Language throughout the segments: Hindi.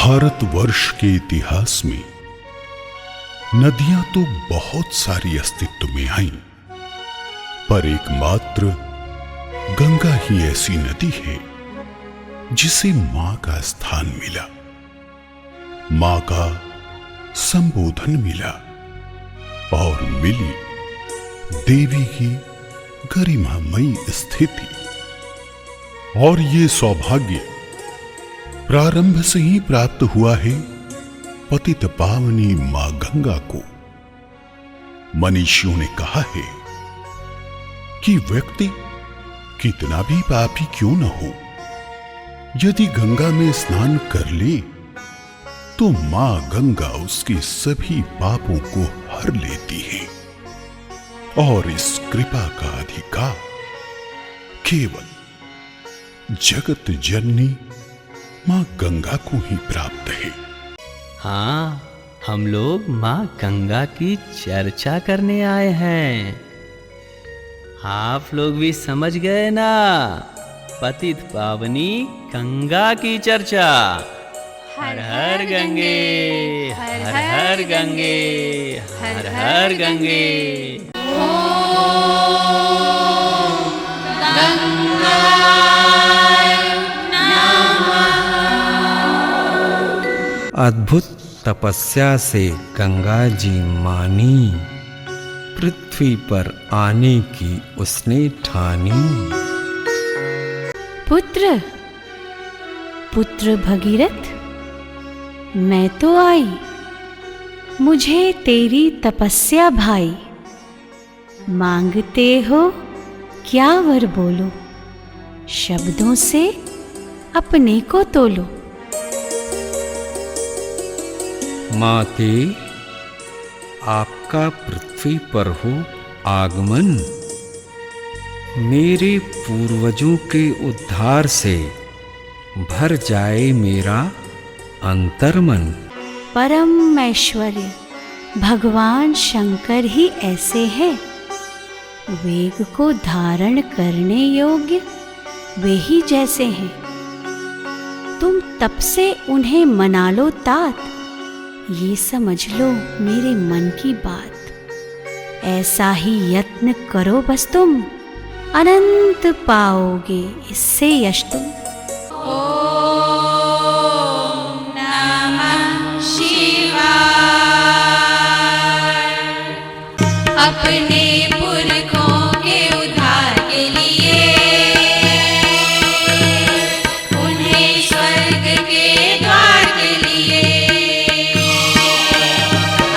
भारतवर्ष के इतिहास में नदियां तो बहुत सारी अस्तित्व में आईं, पर एकमात्र गंगा ही ऐसी नदी है जिसे मां का स्थान मिला, मां का संबोधन मिला और मिली देवी की गरिमामयी स्थिति। और ये सौभाग्य प्रारंभ से ही प्राप्त हुआ है पतित पावनी मां गंगा को। मनीषियों ने कहा है कि व्यक्ति कितना भी पापी क्यों न हो, यदि गंगा में स्नान कर ले तो मां गंगा उसके सभी पापों को हर लेती है और इस कृपा का अधिकार केवल जगत जननी मां गंगा को ही प्राप्त है। हाँ, हम लोग मां गंगा की चर्चा करने आए हैं। आप लोग भी समझ गए ना, पतित पावनी गंगा की चर्चा। हर हर गंगे, हर हर गंगे, हर हर गंगे। अद्भुत तपस्या से गंगा जी मानी, पृथ्वी पर आने की उसने ठानी। पुत्र पुत्र भगीरथ, मैं तो आई, मुझे तेरी तपस्या भाई। मांगते हो क्या वर बोलो, शब्दों से अपने को तोलो। माते, आपका पृथ्वी पर हो आगमन, मेरे पूर्वजों के उद्धार से भर जाए मेरा अंतर्मन। परम ऐश्वर्य भगवान शंकर ही ऐसे हैं, वेग को धारण करने योग्य वे ही जैसे हैं। तुम तब से उन्हें मना लो तात, ये समझ लो मेरे मन की बात। ऐसा ही यत्न करो बस तुम, अनंत पाओगे इससे यश तुम। ओम नमः शिवाय। अपने पुरखों के उद्धार के लिए उन्हें स्वर्ग के द्वार के लिए,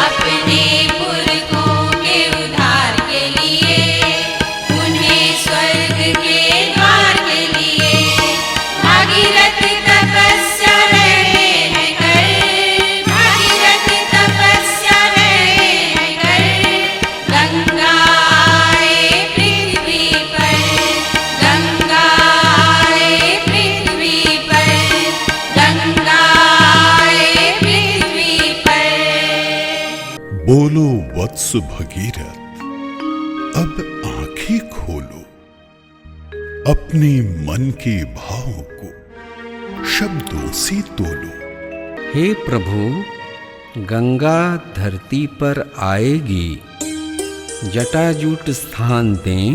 अपने पुरखों के उद्धार के लिए उन्हें स्वर्ग के द्वार के लिए भागीरथ तपस्या रहे हैं कर, भागीरथ तपस्या रहे हैं कर। गंगा आए पृथ्वी पर, गंगा आए पृथ्वी पर, गंगा आए पृथ्वी पर। बोलो वत्स भगीरथ, अब आंखें खोलो, अपने मन के भावों को शब्दों से तोलो। हे प्रभु, गंगा धरती पर आएगी, जटाजूट स्थान दें,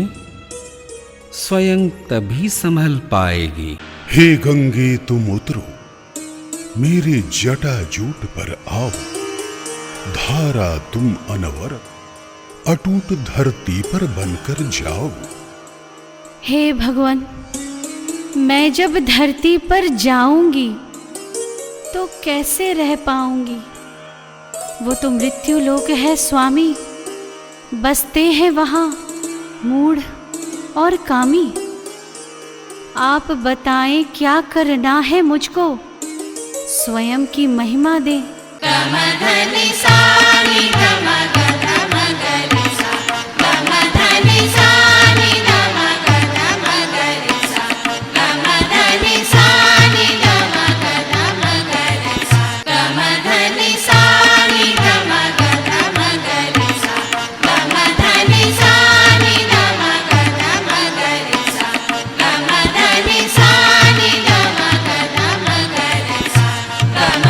स्वयं तभी संभल पाएगी। हे गंगे तुम उतरो, मेरे जटाजूट पर आओ, धारा तुम अनवरत अटूट धरती पर बनकर जाओ। हे भगवान, मैं जब धरती पर जाऊंगी तो कैसे रह पाऊंगी? वो तो मृत्यु लोक है स्वामी, बसते हैं वहां मूढ़ और कामी। आप बताएं क्या करना है मुझको, स्वयं की महिमा दें। गम धनि सा नि गम गम गरि सा, गम धनि सा नि गम गम गरि सा, गम धनि सा नि गम गम गरि सा, गम धनि सा नि गम गम गरि सा, गम धनि सा नि गम गम गरि सा, गम धनि सा नि गम गम गरि सा, गम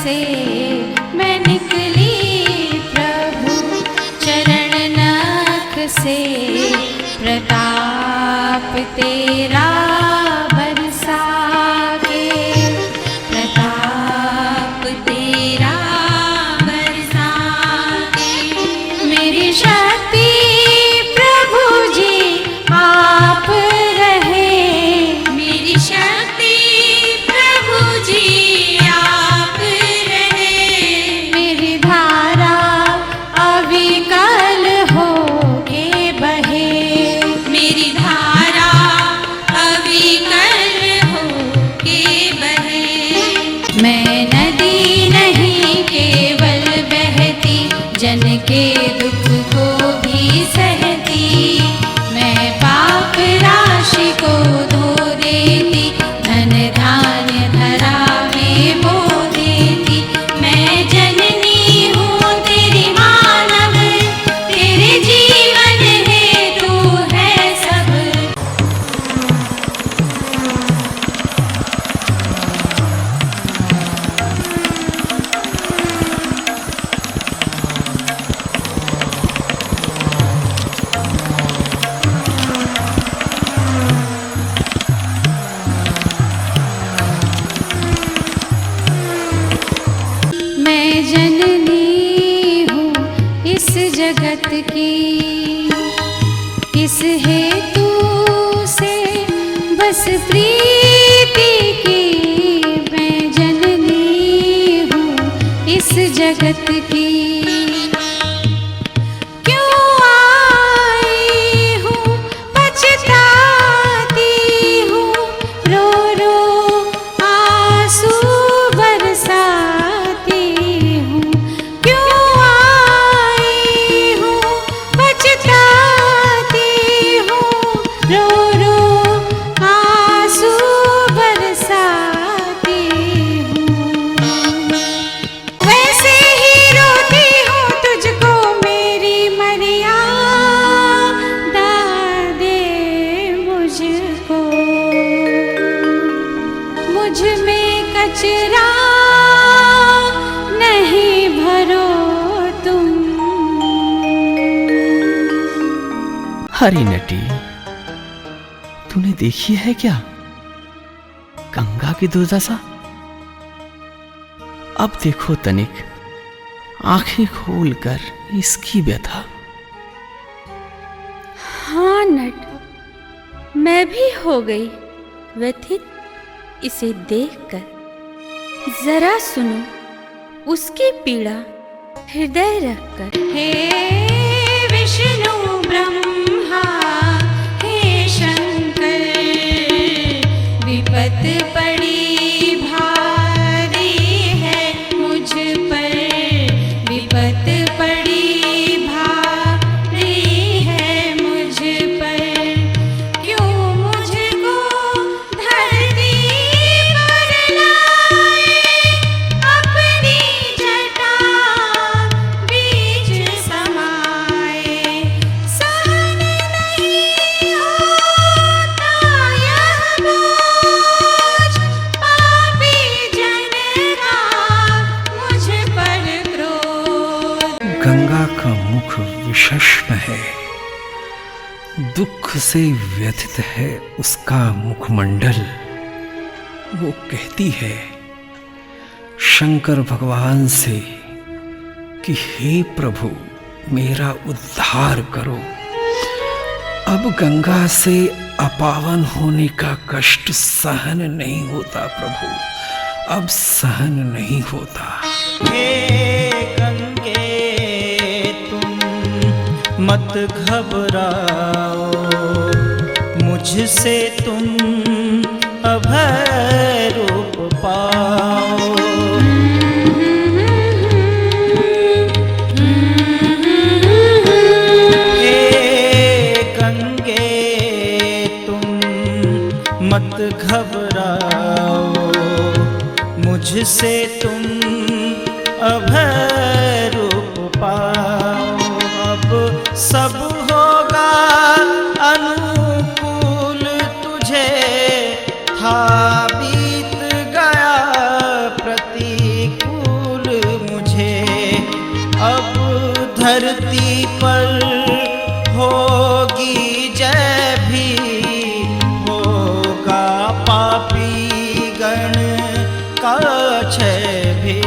से मैं निकली प्रभु, चरण नख से प्रताप तेरा बरसा के, प्रताप तेरा बरसा के। मेरी शक्ति प्रभु जी आप रहे, मेरी शक्ति प्रभु जी आप रहे। मेरी धारा अविकल हो के बहे, मेरी धारा अविकल हो के बहे। मैं नदी नहीं केवल बहती, जन के दुख को भी सहती। मैं पाप राशि को धो देती, धन धान्य धरा में बो देती। मैं जननी हूँ तेरी मानव, तेरे जीवन हेतु है सब। मैं जननी हूँ इस जगत की, किस हेतु से बस प्रीति की। मैं जननी हूँ इस जगत की, क्यों आई हूँ पछताती हूँ, रो रो आंसू बरसाती हूँ। क्यों आई हूँ पछताती हूँ, रो रो आंसू बरसाती हूँ। वैसे ही रोती हूँ तुझको मेरी मर्यादा दे मुझको, मुझ में कचरा नहीं भरो तुम। हरी नटी, तूने देखी है क्या गंगा की दुर्दशा? अब देखो तनिक, आंखें खोलकर इसकी व्यथा। हाँ नट, मैं भी हो गई व्यथित इसे देखकर। जरा सुनो उसकी पीड़ा हृदय रखकर। हे विष्णु ब्रह्मा, हे शंकर, विपत पड़ी भारी है मुझ पर, विपत पड़ी भारी है मुझ पर। क्यों मुझको धरती पर लाए, अपनी जटा बीच समाए। सहन नहीं होता यह बोझ, पापी जन का मुझ पर क्रोध। गंगा का मुख विषष्ण है, दुख से व्यथित है उसका मुखमंडल। वो कहती है शंकर भगवान से कि हे प्रभु मेरा उद्धार करो। अब गंगा से अपावन होने का कष्ट सहन नहीं होता प्रभु, अब सहन नहीं होता। हे गंगे तुम मत घबराओ, मुझसे तुम अभय रूप पाओ। हे गंगे तुम मत घबराओ, मुझसे तुम अभय रूप पाओ। अब सब होगा अनुकूल तुझे, था बीत गया प्रतिकूल धरती पर होगी जय भी, होगा पापी गण का क्षय भी।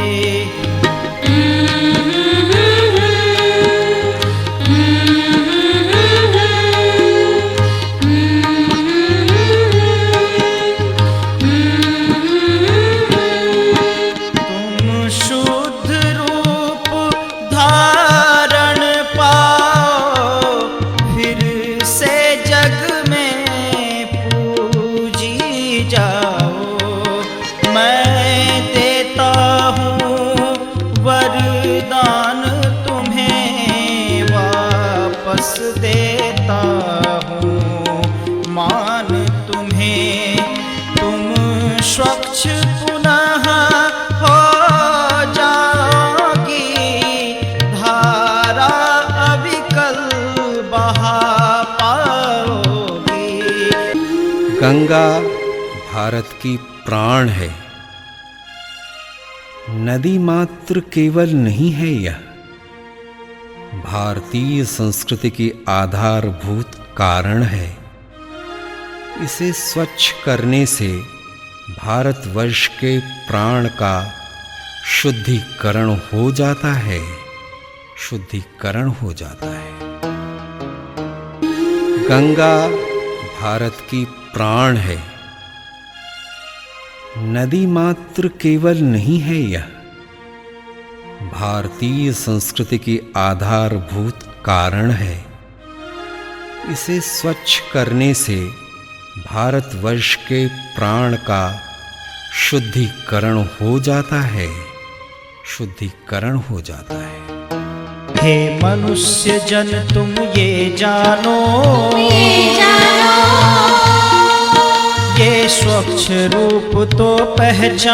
देता हूँ मान तुम्हें, तुम स्वच्छ पुनः हो जाओगी, धारा अविकल बहा पाओगी। गंगा भारत की प्राण है। नदी मात्र केवल नहीं है, यह भारतीय संस्कृति की आधारभूत कारण है। इसे स्वच्छ करने से भारतवर्ष के प्राण का शुद्धिकरण हो जाता है, शुद्धिकरण हो जाता है। गंगा भारत की प्राण है। नदी मात्र केवल नहीं है, यह भारतीय संस्कृति की आधारभूत कारण है। इसे स्वच्छ करने से भारतवर्ष के प्राण का शुद्धिकरण हो जाता है, शुद्धिकरण हो जाता है। हे मनुष्य जन तुम ये जानो, ये स्वच्छ रूप तो पहचान।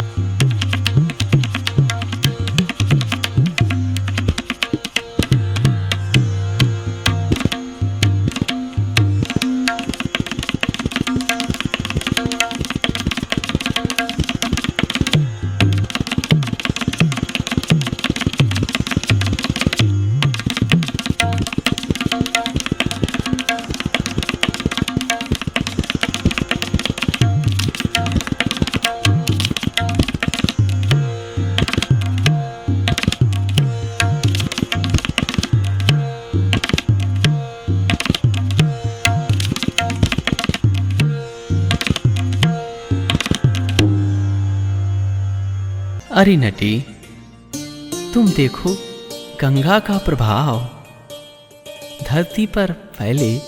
अरे नटी, तुम देखो गंगा का प्रभाव, धरती पर फैले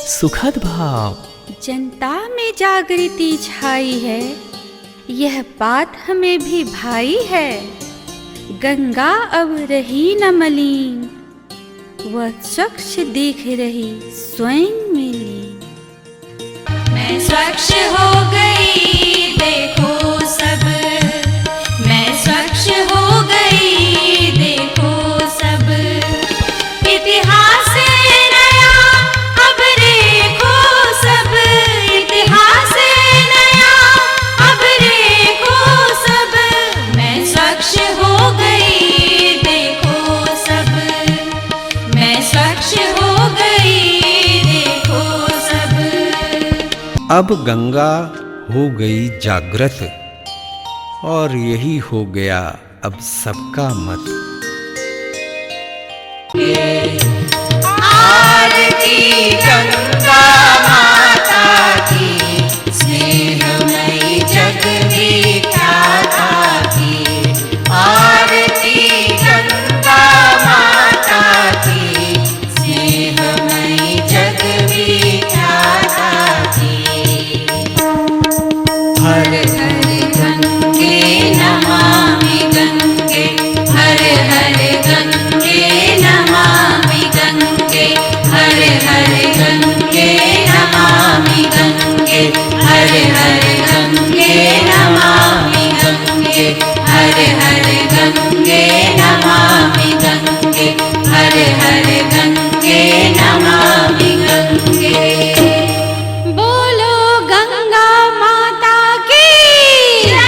सुखद भाव। जनता में जागृति छाई है, यह बात हमें भी भाई है। गंगा अब रही न मलिन, वह स्वच्छ दिख रही स्वयं में लीन। मैं स्वच्छ हो गई देखो सब, मैं स्वच्छ हो गई देखो सब। इतिहास नया अब देखो सब, इतिहास नया अब देखो सब। मैं स्वच्छ हो गई देखो सब, मैं स्वच्छ हो गई देखो सब। अब गंगा हो गई जागृत और यही हो गया अब सबका मत। आरती गंगा माता की, स्नेहमयी जगविख्याता की। आरती गंगा माता की, स्नेहमयी जगविख्याता की। हर हर गंगे नमामि गंगे, हर हर गंगे नमामि गंगे, हर हर गंगे नमामि गंगे, हर हर गंगे नमामि गंगे, हर हर गंगे नमामि गंगे, हर हर गंगे नमामि गंगे। बोलो गंगा माता की जय।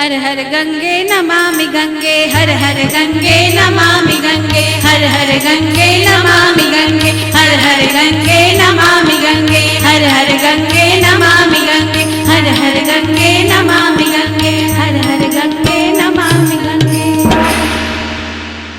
हर हर गंगे नमामि गंगे, हर हर गंगे नमामि गंगे, हर हर गंगे नमामि गंगे, हर हर गंगे नमामि गंगे, हर हर गंगे